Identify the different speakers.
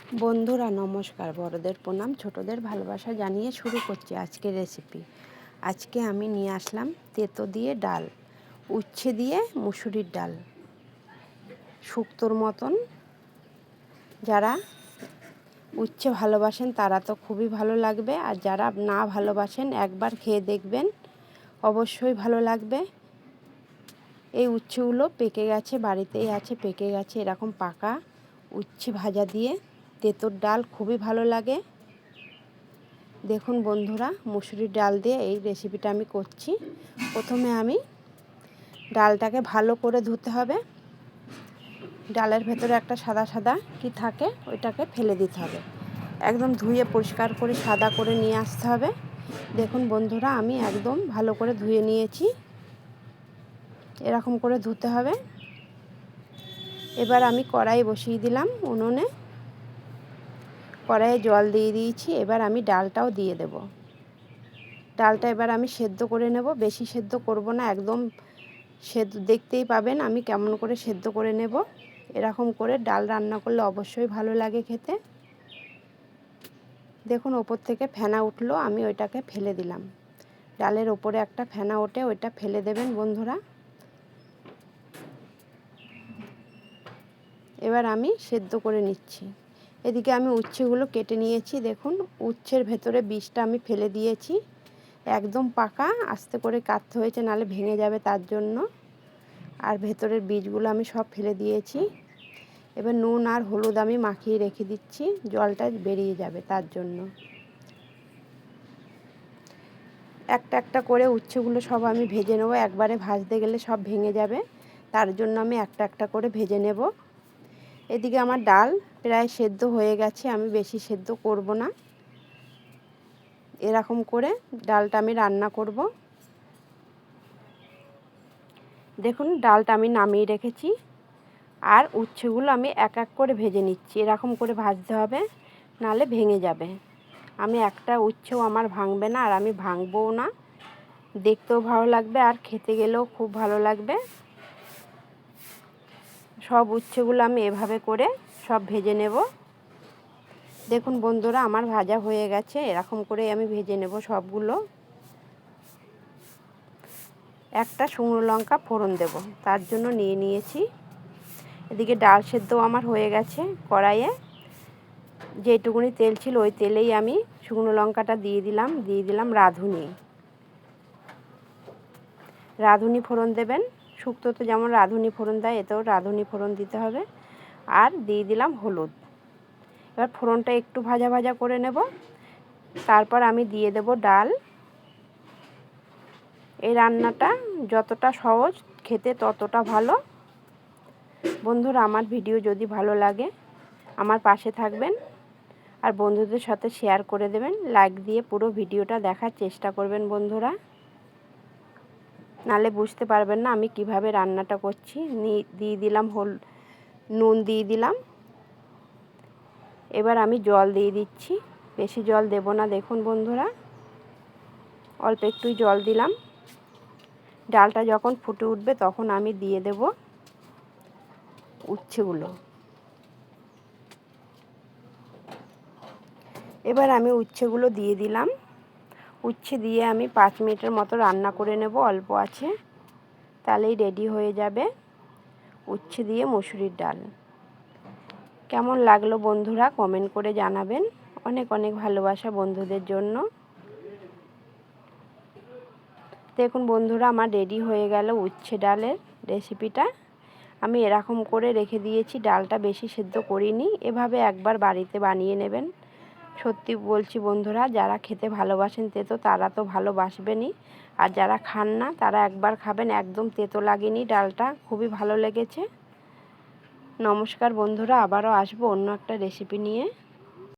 Speaker 1: বন্ধুরা নমস্কার, বড়দের প্রণাম, ছোটদের ভালোবাসা জানিয়ে শুরু করছি আজকের রেসিপি। আজকে আমি নিয়ে আসলাম তেঁতো দিয়ে ডাল, উচ্ছে দিয়ে মুসুরির ডাল, শুক্তোর মতন। যারা উচ্ছে ভালোবাসেন তারা তো খুবই ভালো লাগবে, আর যারা না ভালোবাসেন একবার খেয়ে দেখবেন, অবশ্যই ভালো লাগবে। এই উচ্ছেগুলো পেকে গেছে, বাড়িতেই আছে, পেকে গেছে। এরকম পাকা উচ্ছে ভাজা দিয়ে তেঁতোর ডাল খুবই ভালো লাগে। দেখুন বন্ধুরা, মুসুরির ডাল দিয়ে এই রেসিপিটা আমি করছি। প্রথমে আমি ডালটাকে ভালো করে ধুতে হবে। ডালের ভেতরে একটা সাদা সাদা কি থাকে, ওইটাকে ফেলে দিতে হবে। একদম ধুয়ে পরিষ্কার করে সাদা করে নিয়ে আসতে হবে। দেখুন বন্ধুরা, আমি একদম ভালো করে ধুয়ে নিয়েছি। এরকম করে ধুতে হবে। এবার আমি কড়াই বসিয়ে দিলাম উনুনে। কড়াইয়ে জল দিয়ে দিয়েছি। এবার আমি ডালটাও দিয়ে দেব। ডালটা এবার আমি সেদ্ধ করে নেব। বেশি সেদ্ধ করব না, একদম সেদ্ধ দেখতেই পাবেন আমি কেমন করে সেদ্ধ করে নেব। এরকম করে ডাল রান্না করলে অবশ্যই ভালো লাগে খেতে। দেখুন ওপর থেকে ফেনা উঠলো, আমি ওইটাকে ফেলে দিলাম। ডালের ওপরে একটা ফেনা ওঠে, ওইটা ফেলে দেবেন বন্ধুরা। এবার আমি সেদ্ধ করে নিচ্ছি। এদিকে আমি উচ্ছেগুলো কেটে নিয়েছি। দেখুন উচ্ছের ভেতরে বীজটা আমি ফেলে দিয়েছি। একদম পাকা, আস্তে করে কাটতে হয়েছে, নাহলে ভেঙে যাবে তার জন্য। আর ভেতরের বীজগুলো আমি সব ফেলে দিয়েছি। এবার নুন আর হলুদ আমি মাখিয়ে রেখে দিচ্ছি, জলটা বেরিয়ে যাবে তার জন্য। একটা একটা করে উচ্ছেগুলো সব আমি ভেজে নেব। একবারে ভাজতে গেলে সব ভেঙে যাবে, তার জন্য আমি একটা একটা করে ভেজে নেব। এদিকে আমার ডাল প্রায় সেদ্ধ হয়ে গেছে, আমি বেশি সেদ্ধ করব না। এরকম করে ডালটা আমি রান্না করব। দেখুন ডালটা আমি নামিয়ে রেখেছি, আর উচ্ছেগুলো আমি এক এক করে ভেজে নিচ্ছি। এরকম করে ভাজতে হবে, নাহলে ভেঙে যাবে। আমি একটা উচ্ছেও আমার ভাঙবে না, আর আমি ভাঙবও না। দেখতেও ভালো লাগবে, আর খেতে গেলেও খুব ভালো লাগবে। সব উচ্ছেগুলো আমি এভাবে করে সব ভেজে নেব। দেখুন বন্ধুরা, আমার ভাজা হয়ে গেছে। এরকম করে আমি ভেজে নেব সবগুলো। একটা শুকনো লঙ্কা ফোড়ন দেব, তার জন্য নিয়ে নিয়েছি। এদিকে ডাল সেদ্ধ আমার হয়ে গেছে। কড়াইয়ে যেটুকুনি তেল ছিল, ওই তেলেই আমি শুকনো লঙ্কাটা দিয়ে দিলাম রাঁধুনি ফোড়ন দেবেন। শুক্তোতে যেমন রাঁধুনি ফোড়ন দেয়, এতেও রাঁধুনি ফোড়ন দিতে হবে। আর দিয়ে দিলাম হলুদ। এবার ফোড়নটা একটু ভাজা ভাজা করে নেব। তারপর আমি দিয়ে দেব ডাল। এই রান্নাটা যতটা সহজ, খেতে ততটা ভালো। বন্ধুরা, আমার ভিডিও যদি ভালো লাগে আমার পাশে থাকবেন, আর বন্ধুদের সাথে শেয়ার করে দেবেন। লাইক দিয়ে পুরো ভিডিওটা দেখার চেষ্টা করবেন বন্ধুরা, নালে বুঝতে পারবেন না আমি কিভাবে রান্নাটা করছি। দিয়ে দিলাম নুন দিয়ে দিলাম। এবার আমি জল দিয়ে দিচ্ছি, বেশি জল দেব না। দেখুন বন্ধুরা, অল্প একটুই জল দিলাম। ডালটা যখন ফুটে উঠবে তখন আমি দিয়ে দেব উচ্ছেগুলো। এবার আমি উচ্ছেগুলো দিয়ে দিলাম। উচ্ছে দিয়ে আমি 5 মিনিটের মতো রান্না করে নেব, অল্প আছে, তাহলেই রেডি হয়ে যাবে উচ্ছে দিয়ে মুসুরির ডাল। কেমন লাগলো বন্ধুরা কমেন্ট করে জানাবেন। অনেক অনেক ভালোবাসা বন্ধুদের জন্য। দেখুন বন্ধুরা, আমার রেডি হয়ে গেল উচ্ছে ডালের রেসিপিটা। আমি এরকম করে রেখে দিয়েছি, ডালটা বেশি সেদ্ধ করিনি। এভাবে একবার বাড়িতে বানিয়ে নেবেন। সত্যি বলছি বন্ধুরা, যারা খেতে ভালোবাসেন তেতো, তারা তো ভালোবাসবেনই। আর যারা খান না তারা একবার খাবেন, একদম তেতো লাগেনি ডালটা, খুবই ভালো লেগেছে। নমস্কার বন্ধুরা, আবারও আসবো অন্য একটা রেসিপি নিয়ে।